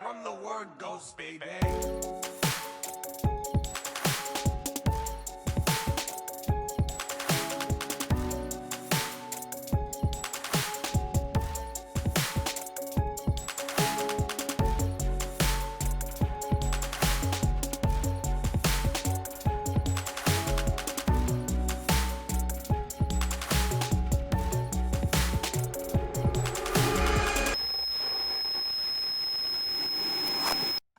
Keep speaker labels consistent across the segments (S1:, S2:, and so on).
S1: From the word ghost, baby.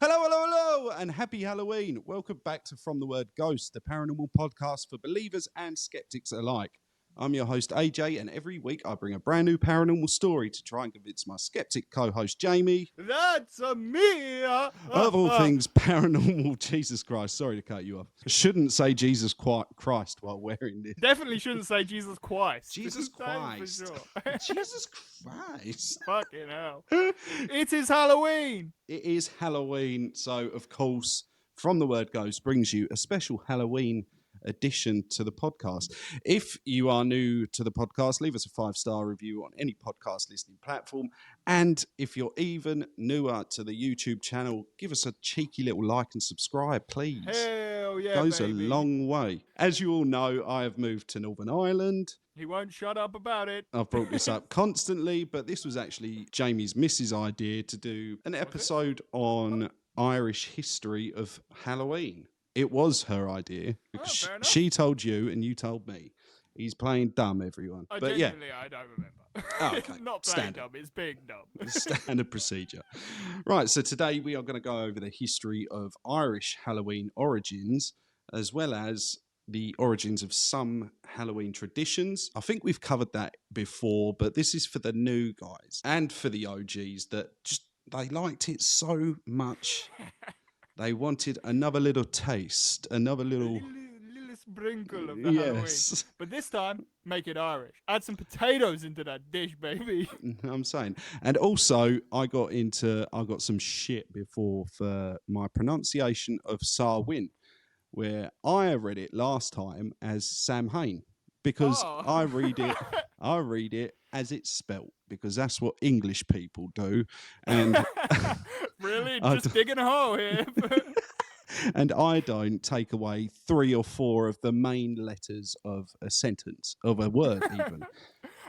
S2: Hello, and happy Halloween. Welcome back to From the Word Ghost, the paranormal podcast for believers and skeptics alike. I'm your host, AJ, and every week I bring a brand new paranormal story to try and convince my skeptic co-host, Jamie,
S3: That's a me!
S2: of all things paranormal. Jesus Christ, sorry to cut you off. I shouldn't say Jesus Christ while wearing this.
S3: Definitely shouldn't say Jesus Christ.
S2: Jesus
S3: That
S2: Christ.
S3: For sure.
S2: Jesus Christ.
S3: Fucking hell. It is Halloween!
S2: It is Halloween, so of course, From the Word Ghost brings you a special Halloween addition to the podcast. If you are new to the podcast, leave us a 5-star review on any podcast listening platform. And if you're even newer to the YouTube channel, give us a cheeky little like and subscribe, please.
S3: Hell yeah,
S2: Goes
S3: baby.
S2: a long way. As you all know, I have moved to Northern Ireland.
S3: He won't shut up about it.
S2: I've brought this up constantly, but this was actually Jamie's missus' idea to do an episode on Irish history of Halloween. It was her idea because
S3: fair enough.
S2: she told you and you told me. He's playing dumb, everyone. But yeah,
S3: Genuinely, I don't remember.
S2: Oh, okay.
S3: Not playing
S2: Standard.
S3: dumb, it's being dumb.
S2: standard procedure. Right, so today we are going to go over the history of Irish Halloween origins, as well as the origins of some Halloween traditions. I think we've covered that before, but this is for the new guys and for the OGs that just they liked it so much. They wanted another little taste, another little...
S3: Little sprinkle of the Halloween.
S2: Yes,
S3: But this time, make it Irish. Add some potatoes into that dish, baby.
S2: I'm saying. And also, I got some shit before for my pronunciation of Sarwin, where I read it last time as Sam Hain, because
S3: Oh.
S2: I read it as it's spelt, because that's what English people do. And
S3: Really?
S2: I
S3: Just digging a hole here.
S2: and I don't take away 3 or 4 of the main letters of a sentence, of a word even.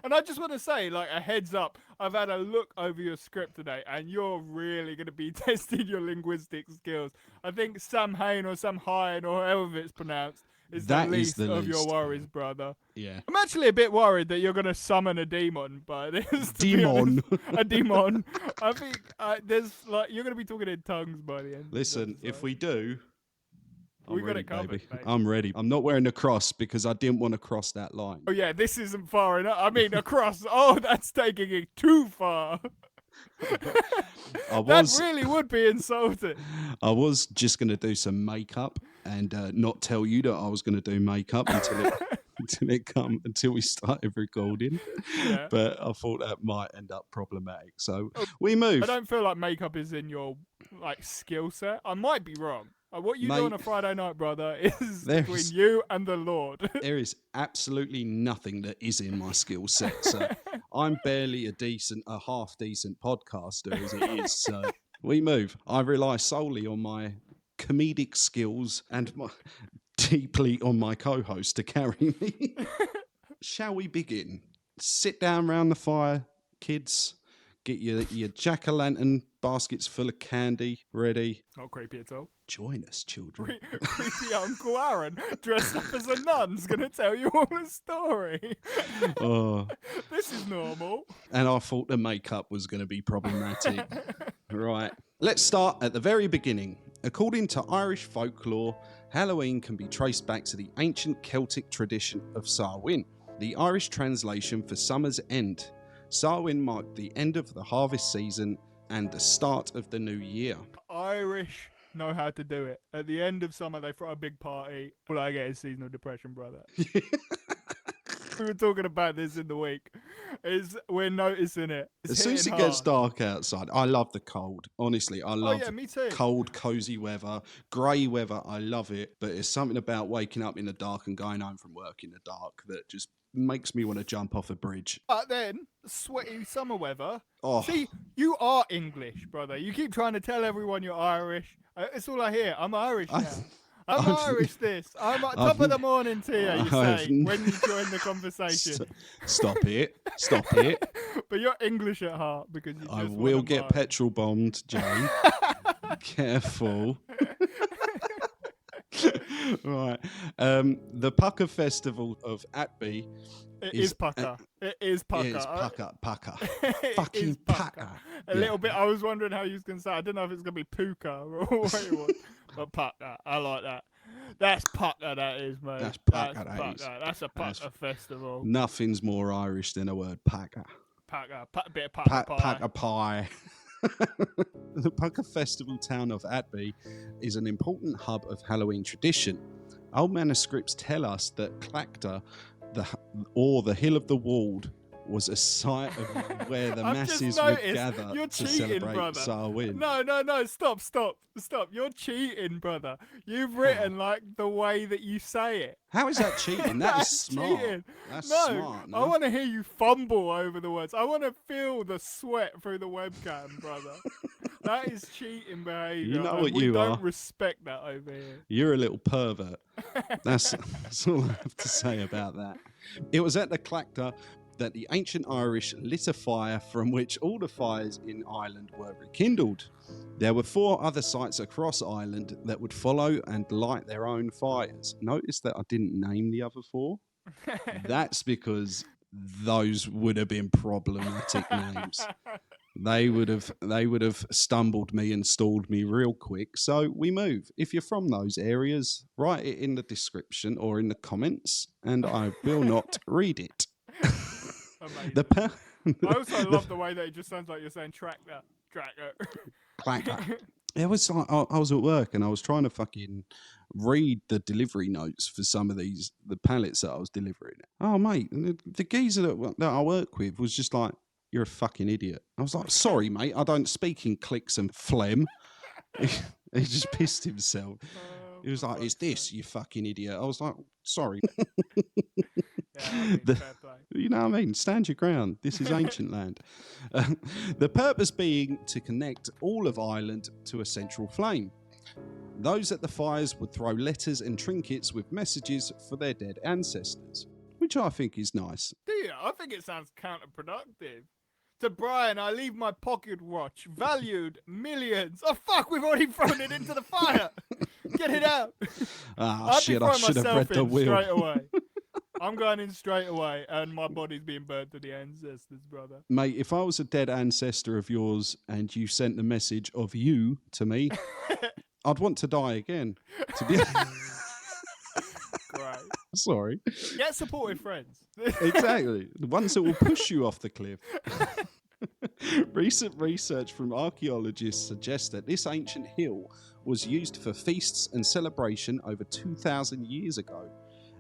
S3: And I just want to say, like, a heads up, I've had a look over your script today, and you're really going to be testing your linguistic skills. I think Sam Hain or Sam Hain or however it's pronounced is
S2: That
S3: the
S2: is
S3: least
S2: the
S3: of your
S2: least.
S3: worries, brother.
S2: Yeah.
S3: I'm actually a bit worried that you're going to summon a demon, but it's
S2: Demon.
S3: a demon. I think you're going to be talking in tongues by the end.
S2: Listen, if we do, I'm
S3: We got
S2: ready,
S3: it covered,
S2: baby.
S3: mate.
S2: I'm ready. I'm not wearing a cross because I didn't want to cross that line.
S3: Oh yeah, this isn't far enough. I mean, across. Oh, that's taking it too far. That really would be insulting.
S2: I was just going to do some makeup and not tell you that I was going to do makeup until we started recording.
S3: Yeah.
S2: But I thought that might end up problematic. So we move.
S3: I don't feel like makeup is in your skill set. I might be wrong. What you do
S2: Mate,
S3: on a Friday night, brother, is
S2: there's-
S3: between you and the Lord.
S2: There is absolutely nothing that is in my skill set. So I'm barely a half decent podcaster as it is. So we move. I rely solely on my comedic skills and deeply on my co-host to carry me. Shall we begin? Sit down round the fire, kids. Get your jack-o'-lantern baskets full of candy ready.
S3: Not creepy at all.
S2: Join us, children.
S3: Creepy Uncle Aaron, dressed up as a nun's going to tell you all a story.
S2: Oh.
S3: This is normal.
S2: And I thought the makeup was going to be problematic. Right. Let's start at the very beginning. According to Irish folklore, Halloween can be traced back to the ancient Celtic tradition of Samhain, the Irish translation for summer's end. Samhain marked the end of the harvest season and the start of the new year.
S3: Irish know how to do it. At the end of summer, they throw a big party. All I get is seasonal depression, brother. We were talking about this in the week. We're noticing it. It's
S2: As soon as it
S3: hitting
S2: gets
S3: hard.
S2: dark outside, I love the cold. Honestly, I love
S3: me too.
S2: cold, cozy weather, grey weather. I love it. But there's something about waking up in the dark and going home from work in the dark that just makes me want to jump off a bridge.
S3: But then, sweaty summer weather.
S2: Oh,
S3: See, You are English, brother. You keep trying to tell everyone you're Irish. It's all I hear. I'm Irish now. I'm Irish this. I'm at top of the morning to you, you say, when you join the conversation.
S2: Stop it. Stop it.
S3: But you're English at heart because you just
S2: I will get
S3: moan.
S2: petrol bombed, Jay. Careful. Right. The Pucker Festival of Atby
S3: is Pucker. It is Pucker.
S2: It is Pucker.
S3: It
S2: Fucking
S3: is
S2: Pucker.
S3: A little bit. I was wondering how you was going to say. I didn't know if it's going to be Puka or what it was. But Pucker. I like that. That's Pucker, that is, mate.
S2: That's Pucker,
S3: That's a Pucker festival.
S2: Nothing's more Irish than a word Pucker.
S3: Pucker. A bit of Pucker pie.
S2: Pucker pie. The Pucker Festival town of Atby is an important hub of Halloween tradition. Old manuscripts tell us that Clactor, the Hill of the Wald, was a site of where the masses would gather to celebrate Samhain.
S3: No, stop. You're cheating, brother. You've written like the way that you say it.
S2: How is that cheating? That is smart.
S3: Cheating.
S2: That's
S3: no,
S2: smart. No?
S3: I want to hear you fumble over the words. I want to feel the sweat through the webcam, brother. That is cheating behaviour.
S2: You know what you are.
S3: We don't respect that over here.
S2: You're a little pervert. That's all I have to say about that. It was at the Clactor that the ancient Irish lit a fire from which all the fires in Ireland were rekindled. There were 4 other sites across Ireland that would follow and light their own fires. Notice that I didn't name the other 4. That's because those would have been problematic names. They would have stumbled me and stalled me real quick. So we move. If you're from those areas, write it in the description or in the comments, and I will not read it.
S3: I also love the way that it just sounds like you're saying tractor.
S2: It was like I was at work and I was trying to fucking read the delivery notes for some of the pallets that I was delivering. Oh mate, the geezer that I work with was just like, "You're a fucking idiot." I was like, "Sorry mate, I don't speak in clicks and phlegm." He just pissed himself. He was like, "It's this, you fucking idiot." I was like, "Sorry."
S3: Fair play.
S2: You know what I mean? Stand your ground. This is ancient land. The purpose being to connect all of Ireland to a central flame. Those at the fires would throw letters and trinkets with messages for their dead ancestors, which I think is nice.
S3: Do you? I think it sounds counterproductive. To Brian, I leave my pocket watch, valued millions. Oh fuck, we've already thrown it into the fire. Get it out.
S2: Shit, I should have read the will.
S3: Straight away. I'm going in straight away, and my body's being burned to the ancestors, brother.
S2: Mate, if I was a dead ancestor of yours and you sent the message of you to me, I'd want to die again. To be
S3: Great.
S2: Sorry.
S3: Get supportive friends.
S2: Exactly. The ones that will push you off the cliff. Recent research from archaeologists suggests that this ancient hill was used for feasts and celebration over 2,000 years ago.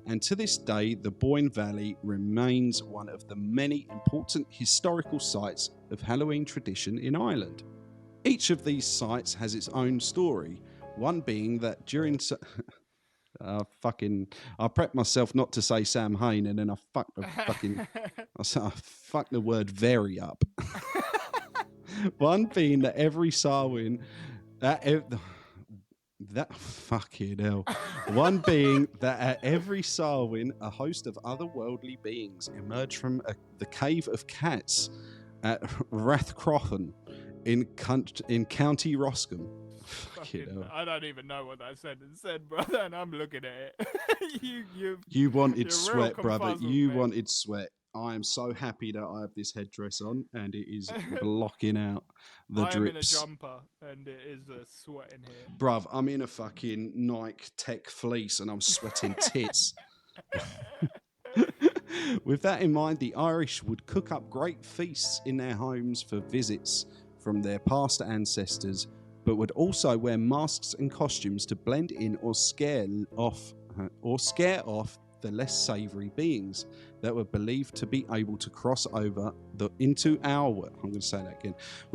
S2: And to this day, the Boyne Valley remains one of the many important historical sites of Halloween tradition in Ireland. Each of these sites has its own story, one being that during... I prepped myself not to say Sam Hain, and then I fucked the word very up. One being that every Samhain... fucking hell. One being that at every Samhain, a host of otherworldly beings emerge from the Cave of Cats at Rathcroghan in County Roscommon.
S3: I don't even know what that sentence said, brother, and I'm looking at it.
S2: You wanted sweat, brother. You wanted sweat. I am so happy that I have this headdress on and it is blocking out the drips.
S3: I'm in a jumper and it is sweat in here.
S2: Bruv, I'm in a fucking Nike Tech fleece and I'm sweating tits. With that in mind, the Irish would cook up great feasts in their homes for visits from their past ancestors, but would also wear masks and costumes to blend in or scare off the less savoury beings that were believed to be able to cross over would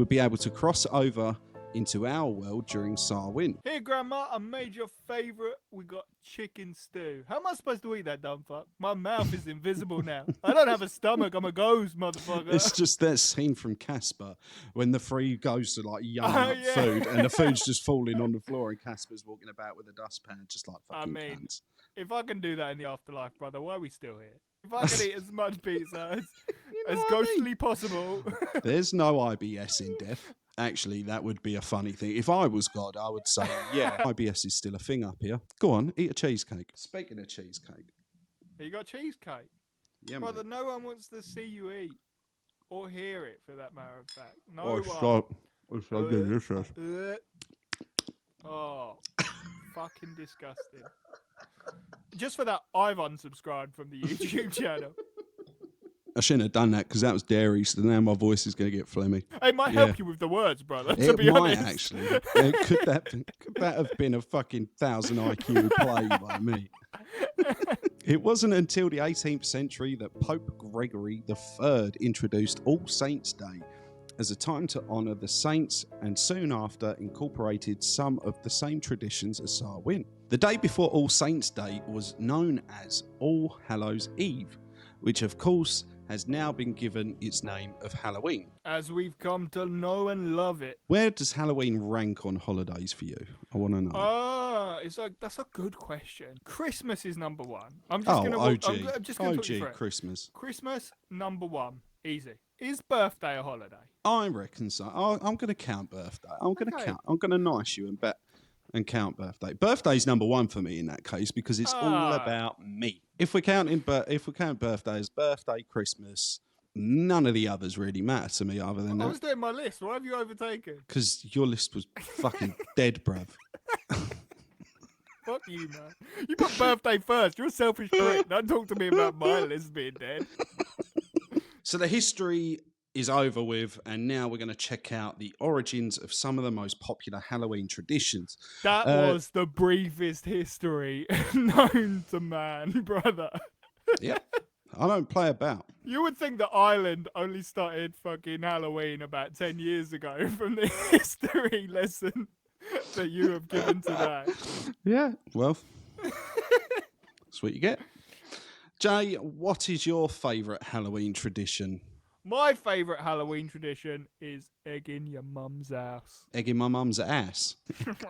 S2: be able to cross over into our world during Samhain.
S3: Here, Grandma, I made your favourite. We got chicken stew. How am I supposed to eat that, dumb fuck? My mouth is invisible now. I don't have a stomach. I'm a ghost, motherfucker.
S2: It's just that scene from Casper when the three ghosts are like yelling up
S3: yeah.
S2: food and the food's just falling on the floor and Casper's walking about with a dustpan just like fucking cunts.
S3: If I can do that in the afterlife, brother, why are we still here? If I can eat as much pizza as ghostly possible.
S2: There's no IBS in death. Actually, that would be a funny thing. If I was God, I would say, yeah, IBS is still a thing up here. Go on, eat a cheesecake. Speaking of cheesecake.
S3: You got cheesecake?
S2: Yeah,
S3: brother,
S2: mate.
S3: no one wants to see you eat. Or hear it, for that matter of fact. No one.
S2: So delicious.
S3: Oh, fucking disgusting. Just for that, I've unsubscribed from the YouTube channel.
S2: I shouldn't have done that because that was dairy, so now my voice is going to get phlegmy.
S3: It might help you with the words, brother, to
S2: it
S3: be
S2: might,
S3: honest.
S2: Actually. Could that have been a fucking 1,000 IQ play by me? It wasn't until the 18th century that Pope Gregory III introduced All Saints' Day as a time to honour the saints, and soon after incorporated some of the same traditions as Samhain. The day before All Saints' Day was known as All Hallows' Eve, which of course has now been given its name of Halloween.
S3: As we've come to know and love it.
S2: Where does Halloween rank on holidays for you? I want to know.
S3: That's a good question. Christmas is number one. I'm just gonna
S2: OG Christmas.
S3: Christmas number one. Easy. Is birthday a holiday?
S2: I reckon so. I'm going to count birthday. I'm going to count. I'm going to nice you and count birthday. Birthday's number one for me in that case because it's all about me. If we count birthday as birthday, Christmas, none of the others really matter to me other than that.
S3: I was doing my list. Why have you overtaken?
S2: Because your list was fucking dead, bruv.
S3: Fuck you, man. You put birthday first. You're a selfish prick. Don't talk to me about my list being dead.
S2: So the history is over with, and now we're going to check out the origins of some of the most popular Halloween traditions.
S3: That was the briefest history known to man, brother.
S2: Yeah, I don't play about.
S3: You would think that Ireland only started fucking Halloween about 10 years ago from the history lesson that you have given today.
S2: Yeah, well, that's what you get. Jay, what is your favourite Halloween tradition?
S3: My favourite Halloween tradition is egging your mum's house.
S2: Egging my mum's ass?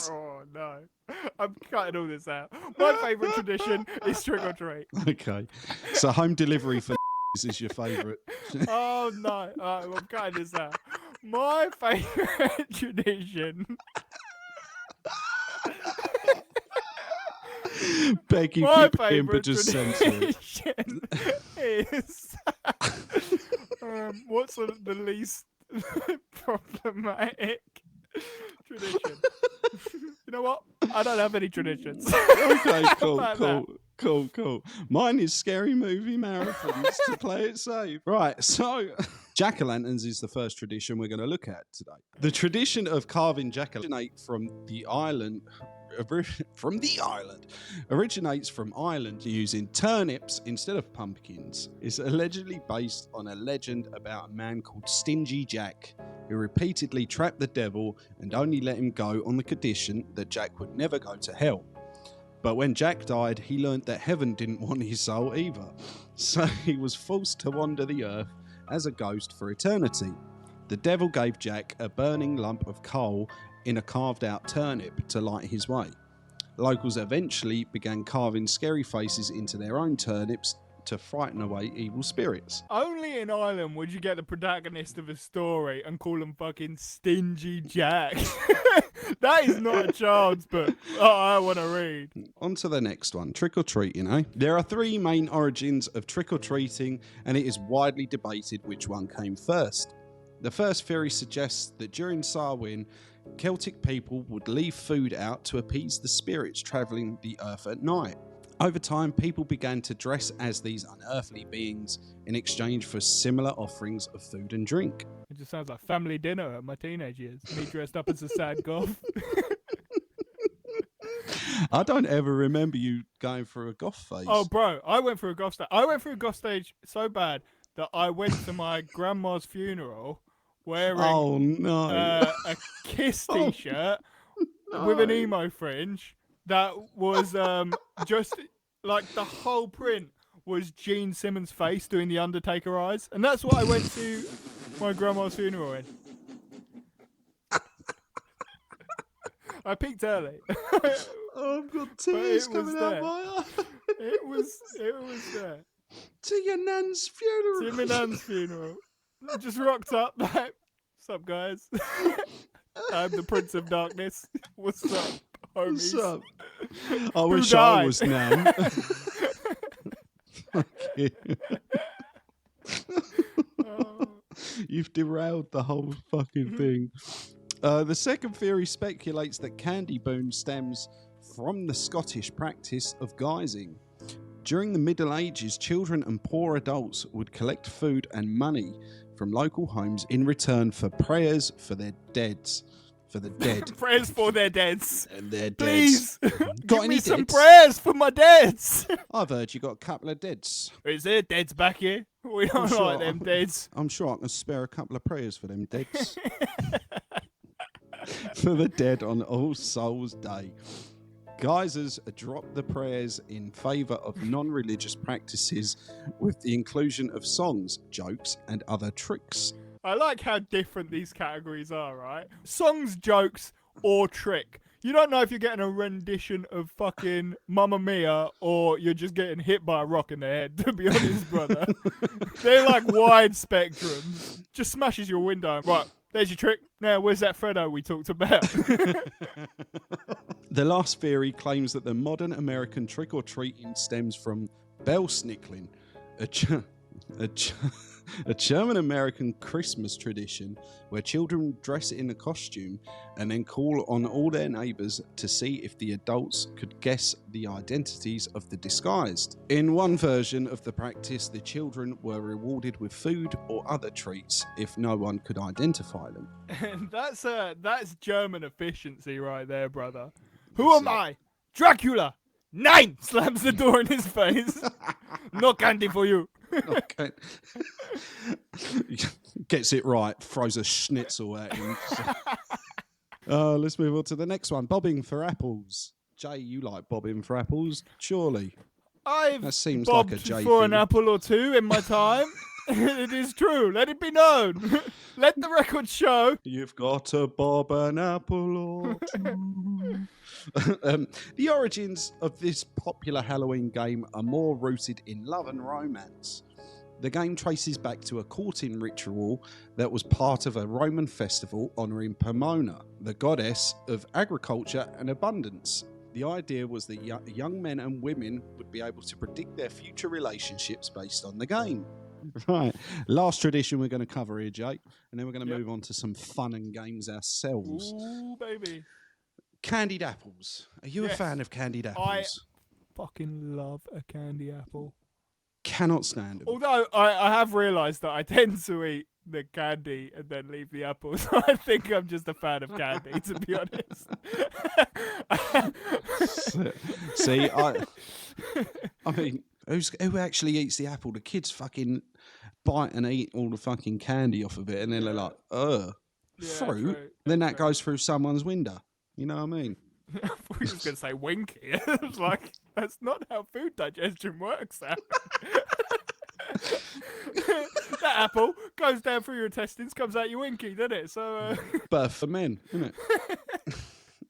S3: Oh, no. I'm cutting all this out. My favourite tradition is trick or treat.
S2: Okay. So home delivery for is your favourite.
S3: Oh, no. I'm cutting this out. My favourite tradition...
S2: Beg you,
S3: my
S2: keep it in, but just censor it.
S3: Is what's the least problematic tradition? You know what? I don't have any traditions.
S2: Okay, cool. Mine is scary movie marathons to play it safe. Right, so jack-o'-lanterns is the first tradition we're going to look at today. The tradition of carving jack-o'-lanterns originates from Ireland using turnips instead of pumpkins. It's allegedly based on a legend about a man called Stingy Jack who repeatedly trapped the devil and only let him go on the condition that Jack would never go to hell. But when Jack died, he learned that heaven didn't want his soul either, so he was forced to wander the earth as a ghost for eternity. The devil gave Jack a burning lump of coal in a carved out turnip to light his way. Locals eventually began carving scary faces into their own turnips to frighten away evil spirits.
S3: Only in Ireland would you get the protagonist of a story and call him fucking Stingy Jack. That is not a child's book. Oh, I want to read.
S2: On to the next one, trick-or-treating, eh? There are three main origins of trick-or-treating, and it is widely debated which one came first. The first theory suggests that during Samhain, Celtic people would leave food out to appease the spirits travelling the earth at night. Over time, people began to dress as these unearthly beings in exchange for similar offerings of food and drink.
S3: It just sounds like family dinner at my teenage years. Me dressed up as a sad goth.
S2: I don't ever remember you going through a goth phase.
S3: Oh, bro, I went through a goth stage. I went through a goth stage so bad that I went to my grandma's funeral wearing
S2: Oh no.
S3: a Kiss
S2: Oh,
S3: t-shirt with an
S2: no.
S3: emo fringe that was just like the whole print was Gene Simmons' face doing the Undertaker eyes, and that's what I went to my grandma's funeral in. I peaked early.
S2: Oh, I've got
S3: But
S2: tears
S3: it was
S2: coming out
S3: there.
S2: my eyes.
S3: It was there.
S2: To your nan's funeral.
S3: To my nan's funeral. Just rocked up like, what's up, guys? I'm the Prince of Darkness. What's up, homies?
S2: What's up? I
S3: Who
S2: wish I
S3: died?
S2: was Nan. Fuck you.
S3: Oh.
S2: You've derailed the whole fucking thing. The second theory speculates that candy boom stems from the Scottish practice of guising. During the Middle Ages, children and poor adults would collect food and money from local homes in return for prayers for their deads. For the dead.
S3: Prayers for their deads.
S2: And their
S3: Please,
S2: deads.
S3: give me some
S2: deads?
S3: prayers for my deads.
S2: I've heard you got a couple of deads.
S3: Is there deads back here? We don't
S2: sure.
S3: like them deads.
S2: I'm sure I can spare a couple of prayers for them deads. For the dead on All Souls Day. Geysers dropped the prayers in favour of non-religious practices with the inclusion of songs, jokes and other tricks.
S3: I like how different these categories are, right? Songs, jokes, or trick. You don't know if you're getting a rendition of fucking Mamma Mia or you're just getting hit by a rock in the head, to be honest, brother. They're like wide spectrums. Just smashes your window. Right, there's your trick. Now, where's that Freddo we talked about?
S2: The last theory claims that the modern American trick-or-treating stems from bell-snickling, a German-American Christmas tradition where children dress in a costume and then call on all their neighbours to see if the adults could guess the identities of the disguised. In one version of the practice, the children were rewarded with food or other treats if no one could identify them.
S3: That's German efficiency right there, brother. Who am I? Dracula! 9! Slams the door in his face. No candy for you.
S2: Okay. Gets it right, throws a schnitzel at him. Let's move on to the next one. Bobbing for apples. Jay, you like bobbing for apples, surely?
S3: That
S2: seems
S3: bobbed
S2: like a Jay
S3: for
S2: thing.
S3: an apple or two in my time. It is true. Let it be known. Let the record show.
S2: You've got to bob an apple or two. The origins of this popular Halloween game are more rooted in love and romance. The game traces back to a courting ritual that was part of a Roman festival honouring Pomona, the goddess of agriculture and abundance. The idea was that young men and women would be able to predict their future relationships based on the game. Right, last tradition we're going to cover here, Jake, and then we're going to move on to some fun and games ourselves.
S3: Ooh, baby.
S2: Candied apples. Are you a fan of candied apples?
S3: I fucking love a candy apple.
S2: Cannot stand them.
S3: Although I have realised that I tend to eat the candy and then leave the apples. I think I'm just a fan of candy, to be honest.
S2: See, I mean, who actually eats the apple? The kids fucking bite and eat all the fucking candy off of it, and then they're like, fruit?
S3: True.
S2: Then that goes through someone's window. You know what I mean?
S3: I thought you were just going to say winky. It's like, that's not how food digestion works, Sam. That apple goes down through your intestines, comes out your winky, doesn't it? So,
S2: Birth for men, isn't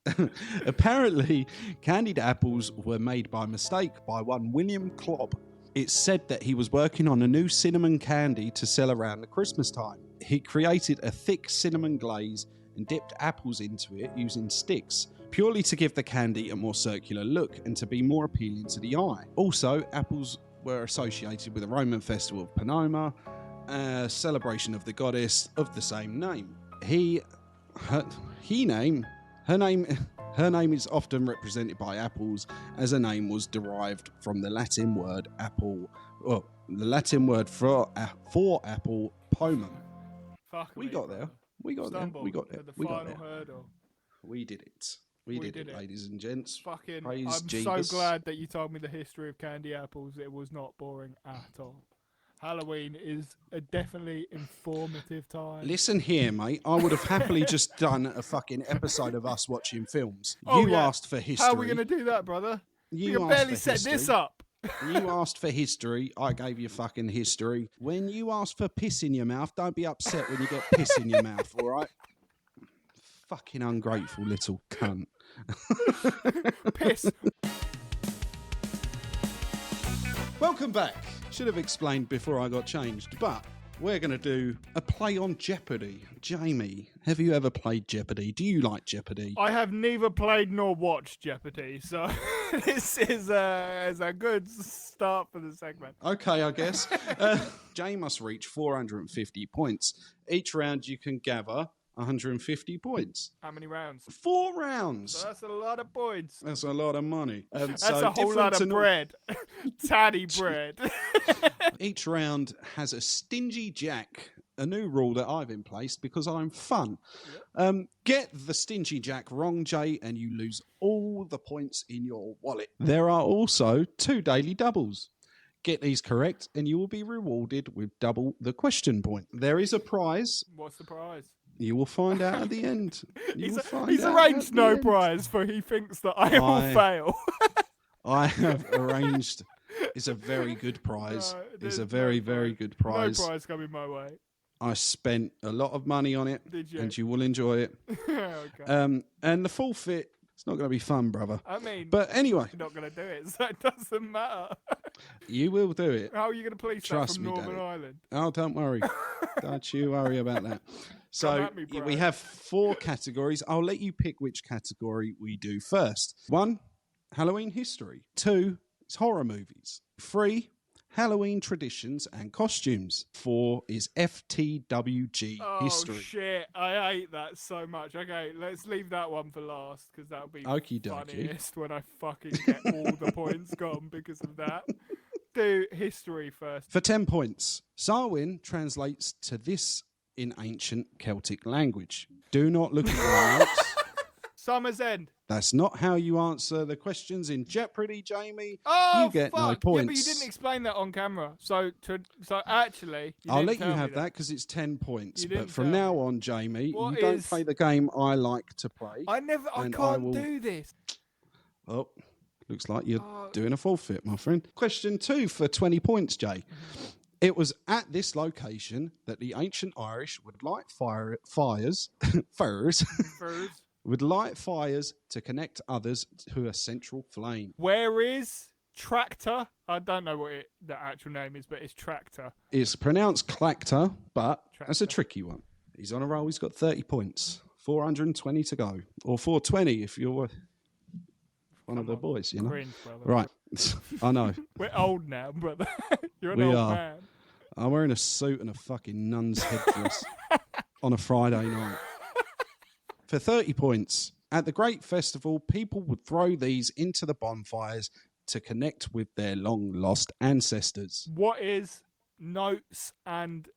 S2: it? Apparently, candied apples were made by mistake by one William Klobb. It's said that he was working on a new cinnamon candy to sell around the Christmas time. He created a thick cinnamon glaze and dipped apples into it using sticks, purely to give the candy a more circular look and to be more appealing to the eye. Also, apples were associated with the Roman festival of Pomona, a celebration of the goddess of the same name. Her name is often represented by apples, as her name was derived from the Latin word apple, the Latin word for apple, pomum. We got there. We got there. We got there. We got there. We did it. We did it, ladies and gents.
S3: Fucking,
S2: Praise
S3: I'm
S2: Jeebus.
S3: so glad that you told me the history of candy apples. It was not boring at all. Halloween is a definitely informative time.
S2: Listen here, mate. I would have happily just done a fucking episode of us watching films.
S3: Oh,
S2: You
S3: yeah.
S2: asked for history.
S3: How are we going to do that, brother? We
S2: You
S3: can
S2: asked
S3: barely
S2: for
S3: set
S2: history.
S3: this up.
S2: You asked for history. I gave you fucking history. When you ask for piss in your mouth, don't be upset when you get piss in your mouth, all right? Fucking ungrateful little cunt.
S3: Piss.
S2: Welcome back. Should have explained before I got changed, but we're going to do a play on Jeopardy. Jamie, have you ever played Jeopardy? Do you like Jeopardy?
S3: I have neither played nor watched Jeopardy, so this is a good start for the segment.
S2: Okay, I guess. Jay must reach 450 points. Each round you can gather 150 points.
S3: How many rounds?
S2: 4 rounds.
S3: So that's a lot of points.
S2: That's a lot of money.
S3: That's a whole lot of bread. Tatty bread.
S2: Each round has a stingy jack, a new rule that I've in place because I'm fun. Yep. Get the stingy jack wrong, Jay, and you lose all the points in your wallet. There are also 2 daily doubles. Get these correct and you will be rewarded with double the question point. There is a prize.
S3: What's the prize?
S2: You will find out at the end.
S3: He's arranged no prize, for he thinks that I will fail.
S2: I have arranged. It's a very good prize.
S3: No,
S2: it's a very, very good prize.
S3: No prize coming my way.
S2: I spent a lot of money on it.
S3: Did you?
S2: And you will enjoy it.
S3: Okay.
S2: And the forfeit, it's not going to be fun, brother.
S3: I mean,
S2: but anyway.
S3: You're not going to do it, so it doesn't matter.
S2: You will do it.
S3: How are you going to police
S2: Trust
S3: that from
S2: me,
S3: Northern
S2: Daddy.
S3: Ireland?
S2: Oh, don't worry. Don't you worry about that. So we have 4 categories. I'll let you pick which category we do first. 1, Halloween history. 2, it's horror movies. 3, Halloween traditions and costumes. 4 is FTWG history.
S3: Oh, shit. I hate that so much. Okay, let's leave that one for last, because that'll be funniest when I fucking get all the points gone because of that. Do history first.
S2: For 10 points, Samhain translates to this in ancient Celtic language. Do not look at your notes.
S3: Summer's End.
S2: That's not how you answer the questions in Jeopardy, Jamie.
S3: Oh,
S2: you get
S3: fuck.
S2: no points.
S3: Yeah, but you didn't explain that on camera. So actually,
S2: I'll let you have that because it's 10 points. But from now on, Jamie, you don't play the game I like to play.
S3: I can't do this.
S2: Oh, looks like you're doing a forfeit, my friend. Question 2 for 20 points, Jay. It was at this location that the ancient Irish would light fires would light fires to connect others to a central flame.
S3: Where is Tractor? I don't know what the actual name is, but it's Tractor.
S2: It's pronounced Clactor, but that's a tricky one. He's on a roll. He's got 30 points. 420 to go. Or 420 if you're one of the boys, you know.
S3: Cringe, brother.
S2: Right. I know.
S3: We're old now, brother. You're an old man.
S2: I'm wearing a suit and a fucking nun's headdress on a Friday night. For 30 points, at the Great Festival, people would throw these into the bonfires to connect with their long-lost ancestors.
S3: What is notes and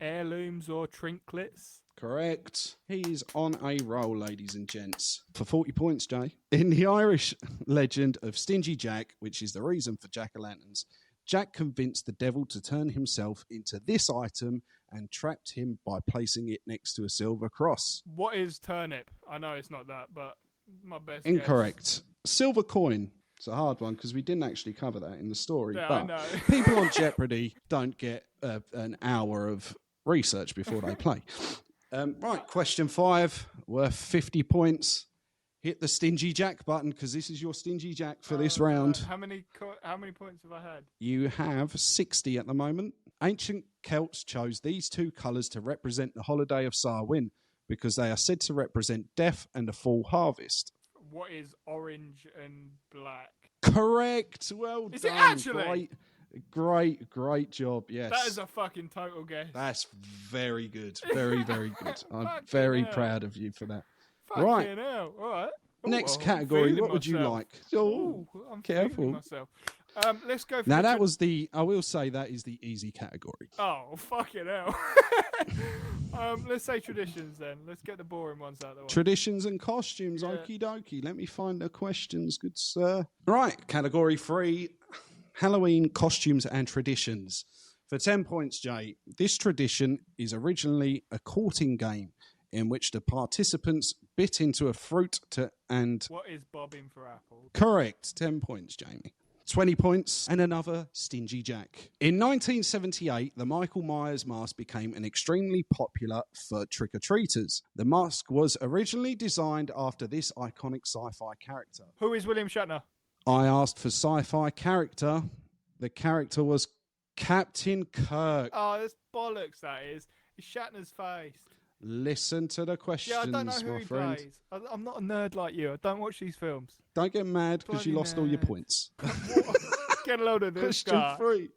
S3: heirlooms or trinklets?
S2: Correct. He's on a roll, ladies and gents. For 40 points, Jay. In the Irish legend of Stingy Jack, which is the reason for jack-o'-lanterns, Jack convinced the devil to turn himself into this item and trapped him by placing it next to a silver cross.
S3: What is turnip? I know it's not that, but my best
S2: Incorrect.
S3: guess.
S2: Silver coin. It's a hard one because we didn't actually cover that in the story.
S3: Yeah,
S2: but
S3: I know.
S2: People on Jeopardy don't get an hour of research before they play. Right, question 5, worth 50 points. Hit the Stingy Jack button because this is your Stingy Jack for this round.
S3: How many points have I had?
S2: You have 60 at the moment. Ancient Celts chose these 2 colours to represent the holiday of Samhain because they are said to represent death and a full harvest.
S3: What is orange and black?
S2: Correct. Well done.
S3: Is it actually?
S2: Great job. Yes.
S3: That is a fucking total guess.
S2: That's very good. Very, very good. I'm very proud of you for that.
S3: Fucking
S2: right.
S3: Hell. All right.
S2: Next category. What would you like?
S3: Oh, I'm
S2: careful.
S3: Myself. Let's go for
S2: now that was the. I will say that is the easy category.
S3: Oh, fucking hell. Let's say traditions then. Let's get the boring ones out of the way.
S2: Traditions and costumes. Okie dokie. Let me find the questions, good sir. Right. Category 3. Halloween costumes and traditions. For 10 points, Jay, this tradition is originally a courting game in which the participants bit into a fruit and...
S3: What is bobbing for apples?
S2: Correct. 10 points, Jamie. 20 points and another Stingy Jack. In 1978, the Michael Myers mask became an extremely popular for trick-or-treaters. The mask was originally designed after this iconic sci-fi character.
S3: Who is William Shatner?
S2: I asked for sci-fi character. The character was Captain Kirk.
S3: Oh, that's bollocks, that is. It's Shatner's face.
S2: Listen to the questions,
S3: Yeah, I don't know who
S2: my
S3: he
S2: friend.
S3: plays. I'm not a nerd like you. I don't watch these films.
S2: Don't get mad because you
S3: Bloody
S2: lost all your
S3: nerd.
S2: points.
S3: Get a load of this
S2: Question
S3: guy.
S2: 3.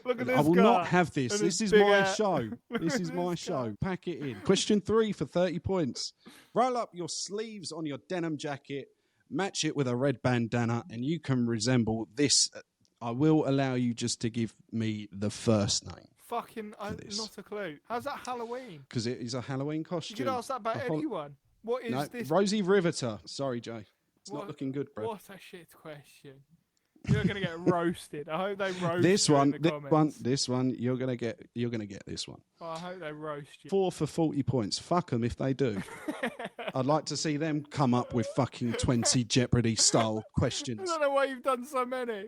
S3: Look at this
S2: I will
S3: guy.
S2: not have this.
S3: And
S2: This
S3: his
S2: is
S3: big
S2: my
S3: hat.
S2: show.
S3: Look
S2: This
S3: at
S2: is my
S3: this
S2: show.
S3: guy.
S2: Pack it in. Question 3 for 30 points. Roll up your sleeves on your denim jacket, match it with a red bandana, and you can resemble this. I will allow you just to give me the first name.
S3: Fucking,
S2: this.
S3: not a clue. How's that Halloween?
S2: Because it is a Halloween
S3: You
S2: costume.
S3: could ask that about anyone. What is
S2: No,
S3: this?
S2: Rosie Riveter. Sorry, Jay. It's not
S3: What-
S2: looking good, bro.
S3: What a shit question. You're gonna get roasted. I hope they roast
S2: This
S3: you
S2: one,
S3: in the
S2: this
S3: comments.
S2: one, you're gonna get this one.
S3: Oh, I hope they roast you.
S2: 4 for 40 points. Fuck them if they do. I'd like to see them come up with fucking 20 Jeopardy style
S3: I
S2: questions.
S3: don't know why you've done so many.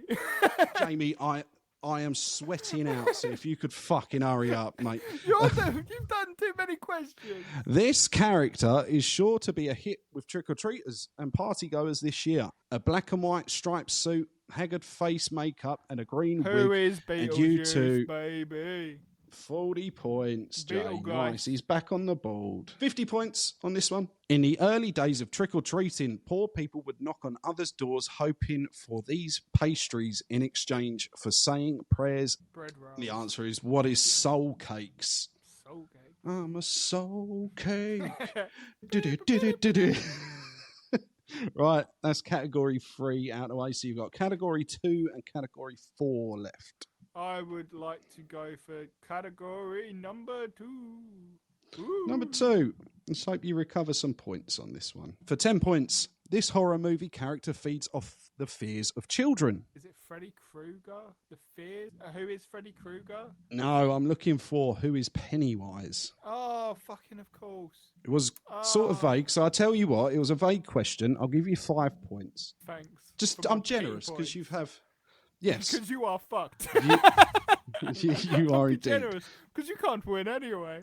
S2: Jamie, I am sweating out, so if you could fucking hurry up, mate.
S3: You've done too many questions.
S2: This character is sure to be a hit with trick-or-treaters and partygoers this year. A black and white striped suit, haggard face makeup, and a green
S3: Who
S2: wig.
S3: is
S2: And you
S3: Beetlejuice,
S2: two-
S3: baby?
S2: 40 points, Jay.
S3: Beetle guy.
S2: Nice. He's back on the board. 50 points on this one. In the early days of trick-or-treating, poor people would knock on others' doors hoping for these pastries in exchange for saying prayers.
S3: Bread roll.
S2: The answer is, what is soul cakes?
S3: Soul cake.
S2: I'm a soul cake. Do-do-do-do-do-do. Right, that's category 3 out of the way. So you've got category 2 and category 4 left.
S3: I would like to go for category number 2. Ooh.
S2: Number 2. Let's hope you recover some points on this one. For 10 points, this horror movie character feeds off the fears of children.
S3: Is it Freddy Krueger? The Fears? Who is Freddy Krueger?
S2: No, I'm looking for who is Pennywise.
S3: Oh, fucking of course.
S2: It was sort of
S3: Oh.
S2: vague, so I'll tell you what, it was a vague question. I'll give you 5 points.
S3: Thanks.
S2: Just,
S3: for my
S2: I'm generous
S3: pity
S2: because you
S3: points.
S2: have... Yes,
S3: Because you are fucked.
S2: you are
S3: Be
S2: indeed.
S3: generous, because you can't win anyway.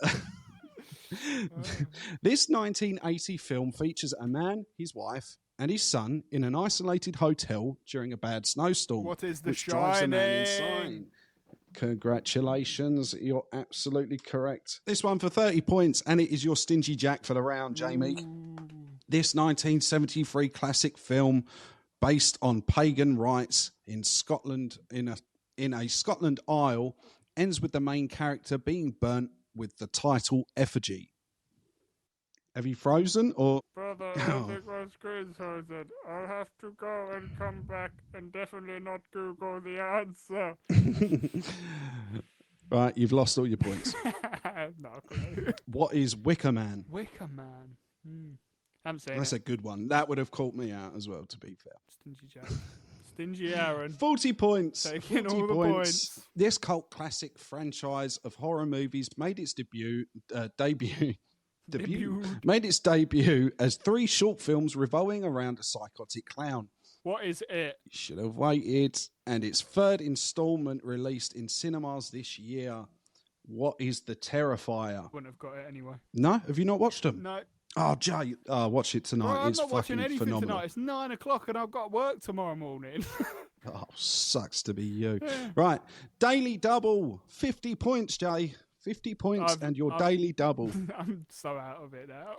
S2: This 1980 film features a man, his wife, and his son in an isolated hotel during a bad snowstorm.
S3: What is The
S2: which drives the man
S3: Shining?
S2: insane. Congratulations, you're absolutely correct. This one for 30 points, and it is your Stingy Jack for the round, Jamie.
S3: Ooh.
S2: This 1973 classic film, based on pagan rites in Scotland, in a Scotland Isle, ends with the main character being burnt with the title effigy. Have you frozen or?
S3: Brother,
S2: Oh.
S3: I think my screen's frozen. I'll have to go and come back and definitely not Google the answer.
S2: Right, you've lost all your points.
S3: No clue.
S2: What is Wicker Man?
S3: Wicker Man. Haven't seen
S2: That's
S3: it.
S2: a good one. That would have caught me out as well, to be fair.
S3: Stingy Jack. Stingy Aaron.
S2: 40 points.
S3: Taking
S2: 40
S3: all the points.
S2: This cult classic franchise of horror movies made its debut made its debut as 3 short films revolving around a psychotic clown.
S3: What is it?
S2: You should have waited. And its 3rd installment released in cinemas this year. What is The Terrifier?
S3: Wouldn't have got it anyway.
S2: No? Have you not watched them?
S3: No.
S2: Oh, Jay, watch it tonight.
S3: Bro, I'm
S2: It's
S3: not watching
S2: fucking
S3: anything
S2: phenomenal.
S3: tonight. It's 9 o'clock and I've got work tomorrow morning.
S2: Oh, sucks to be you. Right. Daily double. 50 points, Jay. 50 points and your daily double.
S3: I'm so out of it now.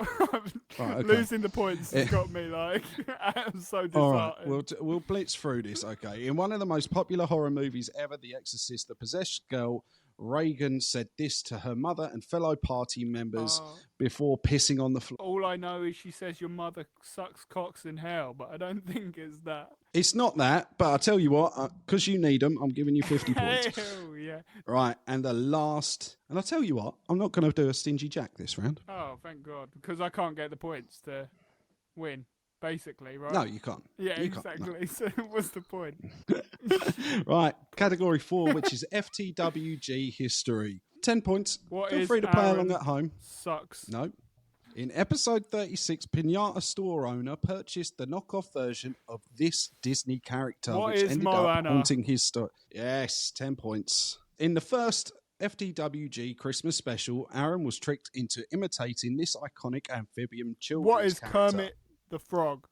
S2: Right, okay.
S3: Losing the points has got me like, I'm so disheartened.
S2: All right, we'll blitz through this, okay? In one of the most popular horror movies ever, The Exorcist, the possessed girl, Reagan, said this to her mother and fellow party members before pissing on the floor.
S3: All I know is she says your mother sucks cocks in hell, but I don't think it's that.
S2: It's not that, but I'll tell you what, because you need them, I'm giving you 50 points.
S3: Hell yeah.
S2: Right, and the last, and I'll tell you what, I'm not going to do a Stingy Jack this round.
S3: Oh, thank God. Because I can't get the points to win. basically, right?
S2: No, you can't.
S3: Yeah,
S2: You can't, no.
S3: exactly. So what's the point?
S2: Right, category 4, which is FTWG history. 10 points.
S3: What
S2: Feel
S3: is
S2: free to play
S3: Aaron
S2: along at home.
S3: Sucks.
S2: No. In episode 36, Pinata store owner purchased the knockoff version of this Disney character,
S3: What
S2: which
S3: is
S2: ended
S3: Moana?
S2: up haunting his story. Yes, 10 points. In the first FTWG Christmas special, Aaron was tricked into imitating this iconic amphibian children's
S3: What is
S2: character.
S3: Kermit the Frog?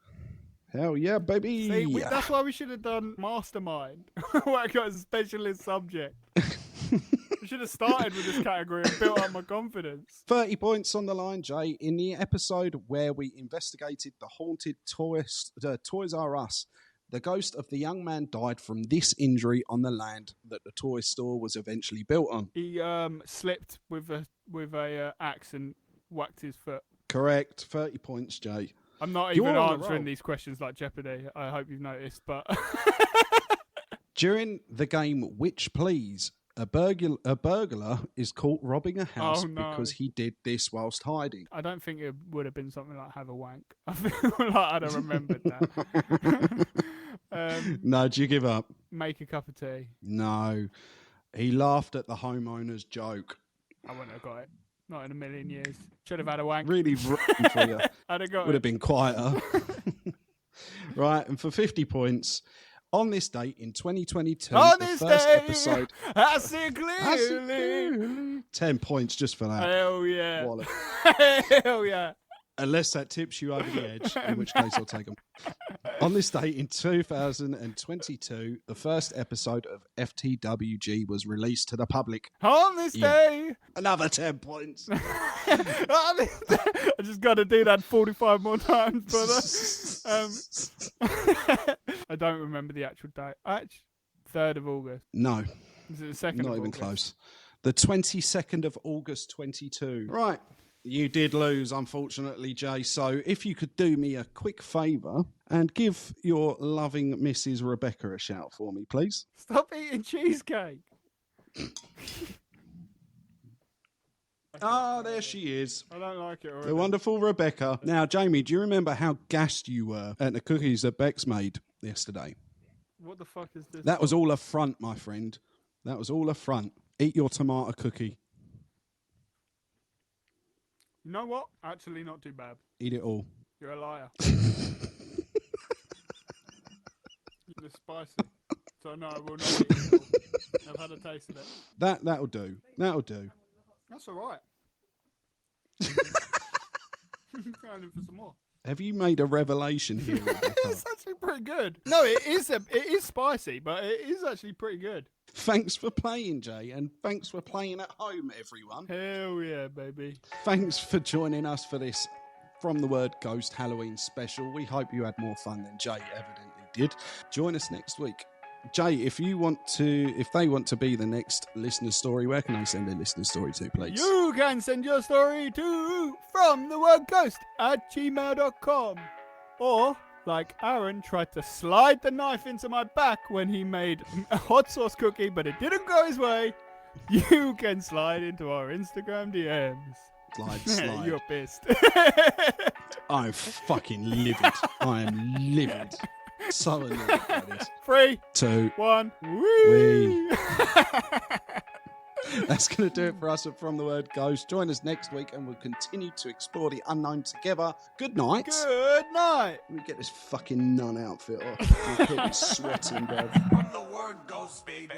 S2: Hell yeah, baby!
S3: See, that's why we should have done Mastermind. Where I got a specialist subject. We should have started with this category and built up my confidence.
S2: 30 points on the line, Jay. In the episode where we investigated the haunted Toys R Us, the ghost of the young man died from this injury on the land that the toy store was eventually built on.
S3: He slipped with a axe and whacked his foot.
S2: Correct. 30 points, Jay.
S3: I'm not
S2: You're
S3: even
S2: on the
S3: answering
S2: roll.
S3: these questions like Jeopardy. I hope you've noticed, but
S2: During the game Witch Please, a burglar is caught robbing a house
S3: Oh, no.
S2: because he did this whilst hiding.
S3: I don't think it would have been something like have a wank. I feel like I'd have remembered that.
S2: No, do you give up?
S3: Make a cup of tea.
S2: No. He laughed at the homeowner's joke.
S3: I wouldn't have got it. Not in a million years. Should have had a wank.
S2: Really rotten for you.
S3: I'd have got
S2: Would
S3: it.
S2: have been quieter. Right, and for 50 points, on this date in 2022,
S3: On
S2: the
S3: this
S2: first
S3: day,
S2: episode...
S3: I see clearly.
S2: 10 points just for that.
S3: Hell yeah.
S2: Wallet.
S3: Hell yeah.
S2: Unless that tips you over the edge, in which case I'll take them. On this date in 2022, the first episode of FTWG was released to the public.
S3: On this day.
S2: Another 10 points.
S3: On this day. I just got to do that 45 more times, brother. I don't remember the actual date. 3rd of August.
S2: No,
S3: Is it the 2nd
S2: not
S3: of
S2: even
S3: August?
S2: close. The 22nd of August 22. Right. You did lose, unfortunately, Jay. So if you could do me a quick favour and give your loving Mrs. Rebecca a shout for me, please.
S3: Stop eating cheesecake.
S2: Ah, there she is.
S3: I don't like it already.
S2: The wonderful Rebecca. Now, Jamie, do you remember how gassed you were at the cookies that Bex made yesterday?
S3: What the fuck is this?
S2: That was all a front, my friend. That was all a front. Eat your tomato cookie.
S3: You know what? Actually, not too bad.
S2: Eat it all.
S3: You're a liar. It's spicy. So no, I will not eat it all. I've had a taste of it.
S2: That'll do. That'll do.
S3: That's all right. Going in for some more.
S2: Have you made a revelation here, Rebecca?
S3: It's actually pretty good. No, it is spicy, but it is actually pretty good.
S2: Thanks for playing, Jay, and thanks for playing at home, everyone.
S3: Hell yeah, baby.
S2: Thanks for joining us for this From the Word Ghost Halloween special. We hope you had more fun than Jay evidently did. Join us next week. Jay, if they want to be the next listener story, where can they send a listener story to, please?
S3: You can send your story to fromthewordghost@gmail.com. Or, like Aaron tried to slide the knife into my back when he made a hot sauce cookie, but it didn't go his way, you can slide into our Instagram DMs.
S2: Slide.
S3: You're pissed.
S2: I'm fucking livid. I am livid. So annoyed by this.
S3: 3,
S2: 2,
S3: 1.
S2: Wee. That's going to do it for us at From the Word Ghost. Join us next week and we'll continue to explore the unknown together. Good night.
S3: Good night.
S2: Let me get this fucking nun outfit off. You'll keep me sweating, bro.
S1: From the word ghost, baby.